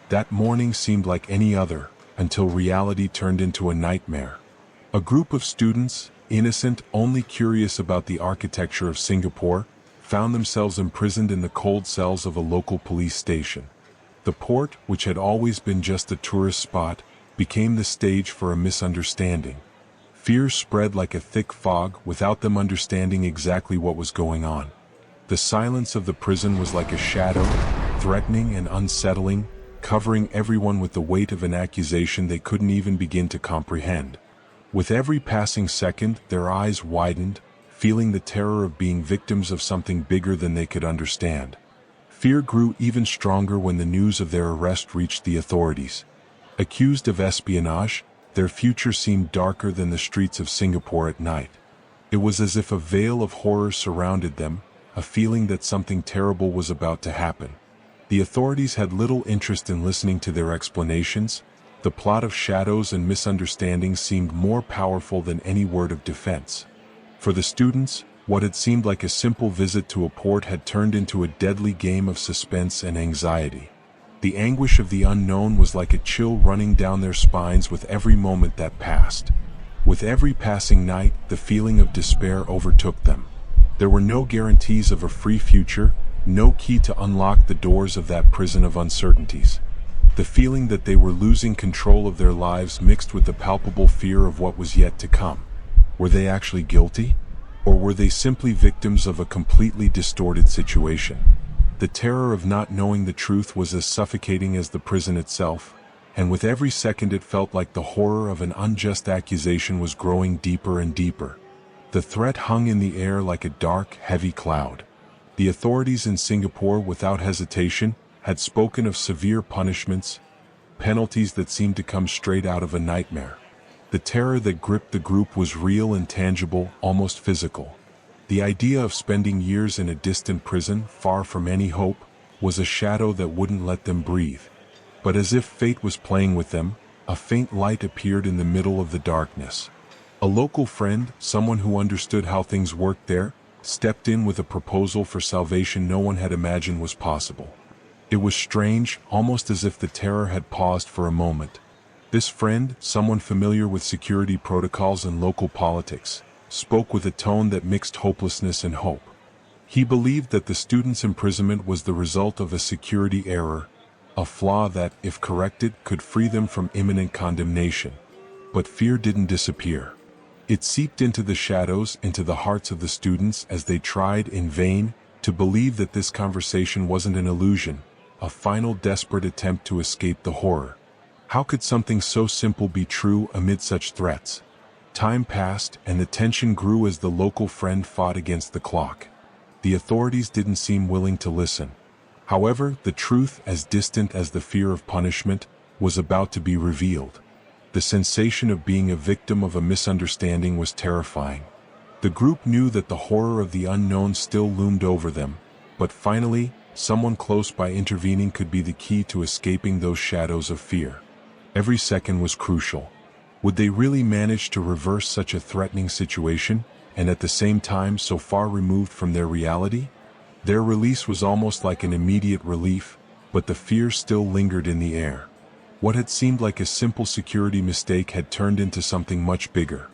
That morning seemed like any other, until reality turned into a nightmare. A group of students, innocent, only curious about the architecture of Singapore, found themselves imprisoned in the cold cells of a local police station. The port, which had always been just a tourist spot, became the stage for a misunderstanding. Fear spread like a thick fog without them understanding exactly what was going on. The silence of the prison was like a shadow, threatening and unsettling, covering everyone with the weight of an accusation they couldn't even begin to comprehend. With every passing second, their eyes widened, feeling the terror of being victims of something bigger than they could understand. Fear grew even stronger when the news of their arrest reached the authorities. Accused of espionage, their future seemed darker than the streets of Singapore at night. It was as if a veil of horror surrounded them, a feeling that something terrible was about to happen. The authorities had little interest in listening to their explanations. The plot of shadows and misunderstandings seemed more powerful than any word of defense. For the students, what had seemed like a simple visit to a port had turned into a deadly game of suspense and anxiety. The anguish of the unknown was like a chill running down their spines with every moment that passed. With every passing night, the feeling of despair overtook them. There were no guarantees of a free future, no key to unlock the doors of that prison of uncertainties. The feeling that they were losing control of their lives mixed with the palpable fear of what was yet to come. Were they actually guilty? Or were they simply victims of a completely distorted situation? The terror of not knowing the truth was as suffocating as the prison itself, and with every second it felt like the horror of an unjust accusation was growing deeper and deeper. The threat hung in the air like a dark, heavy cloud. The authorities in Singapore, without hesitation, had spoken of severe punishments, penalties that seemed to come straight out of a nightmare. The terror that gripped the group was real and tangible, almost physical. The idea of spending years in a distant prison, far from any hope, was a shadow that wouldn't let them breathe. But as if fate was playing with them, a faint light appeared in the middle of the darkness. A local friend, someone who understood how things worked there, stepped in with a proposal for salvation no one had imagined was possible. It was strange, almost as if the terror had paused for a moment. This friend, someone familiar with security protocols and local politics, spoke with a tone that mixed hopelessness and hope. He believed that the student's imprisonment was the result of a security error, a flaw that, if corrected, could free them from imminent condemnation. But fear didn't disappear. It seeped into the shadows, into the hearts of the students as they tried in vain to believe that this conversation wasn't an illusion, a final desperate attempt to escape the horror. How could something so simple be true amid such threats? Time passed, and the tension grew as the local friend fought against the clock. The authorities didn't seem willing to listen. However, the truth, as distant as the fear of punishment, was about to be revealed. The sensation of being a victim of a misunderstanding was terrifying. The group knew that the horror of the unknown still loomed over them, but finally, someone close by intervening could be the key to escaping those shadows of fear. Every second was crucial. Would they really manage to reverse such a threatening situation, and at the same time so far removed from their reality? Their release was almost like an immediate relief, but the fear still lingered in the air. What had seemed like a simple security mistake had turned into something much bigger.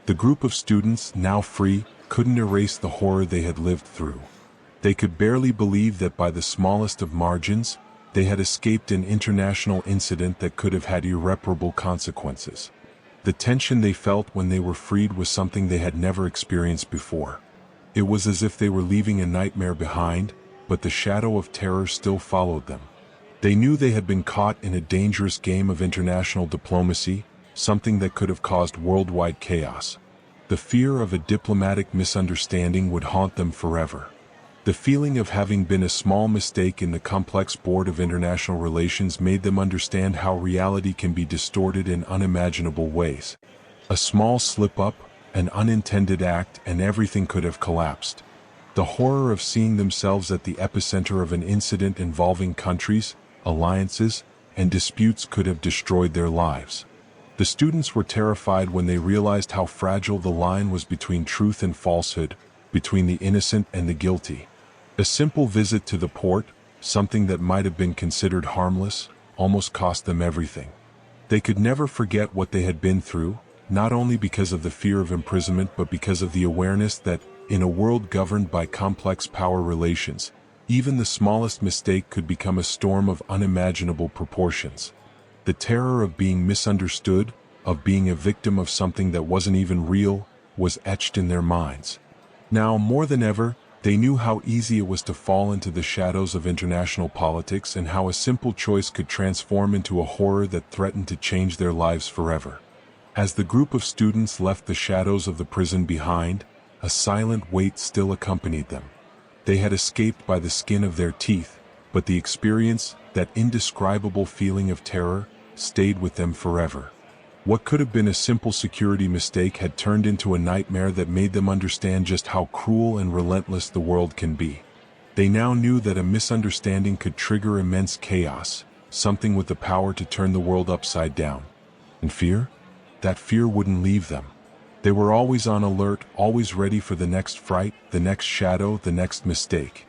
The group of students, now free, couldn't erase the horror they had lived through. They could barely believe that by the smallest of margins, they had escaped an international incident that could have had irreparable consequences. The tension they felt when they were freed was something they had never experienced before. It was as if they were leaving a nightmare behind, but the shadow of terror still followed them. They knew they had been caught in a dangerous game of international diplomacy, something that could have caused worldwide chaos. The fear of a diplomatic misunderstanding would haunt them forever. The feeling of having been a small mistake in the complex board of international relations made them understand how reality can be distorted in unimaginable ways. A small slip-up, an unintended act, and everything could have collapsed. The horror of seeing themselves at the epicenter of an incident involving countries, alliances, and disputes could have destroyed their lives. The students were terrified when they realized how fragile the line was between truth and falsehood, between the innocent and the guilty. A simple visit to the port, something that might have been considered harmless, almost cost them everything. They could never forget what they had been through, not only because of the fear of imprisonment but because of the awareness that, in a world governed by complex power relations, even the smallest mistake could become a storm of unimaginable proportions. The terror of being misunderstood, of being a victim of something that wasn't even real, was etched in their minds. Now, more than ever, they knew how easy it was to fall into the shadows of international politics and how a simple choice could transform into a horror that threatened to change their lives forever. As the group of students left the shadows of the prison behind, a silent weight still accompanied them. They had escaped by the skin of their teeth, but the experience, that indescribable feeling of terror, stayed with them forever. What could have been a simple security mistake had turned into a nightmare that made them understand just how cruel and relentless the world can be. They now knew that a misunderstanding could trigger immense chaos, something with the power to turn the world upside down. And fear? That fear wouldn't leave them. They were always on alert, always ready for the next fright, the next shadow, the next mistake.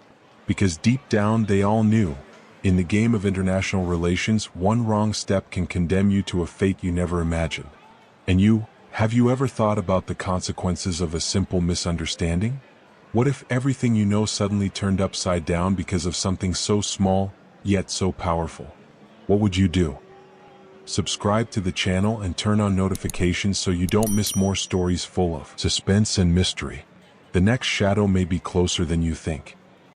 Because deep down they all knew, in the game of international relations, one wrong step can condemn you to a fate you never imagined. And have you ever thought about the consequences of a simple misunderstanding? What if everything you know suddenly turned upside down because of something so small, yet so powerful? What would you do? Subscribe to the channel and turn on notifications so you don't miss more stories full of suspense and mystery. The next shadow may be closer than you think.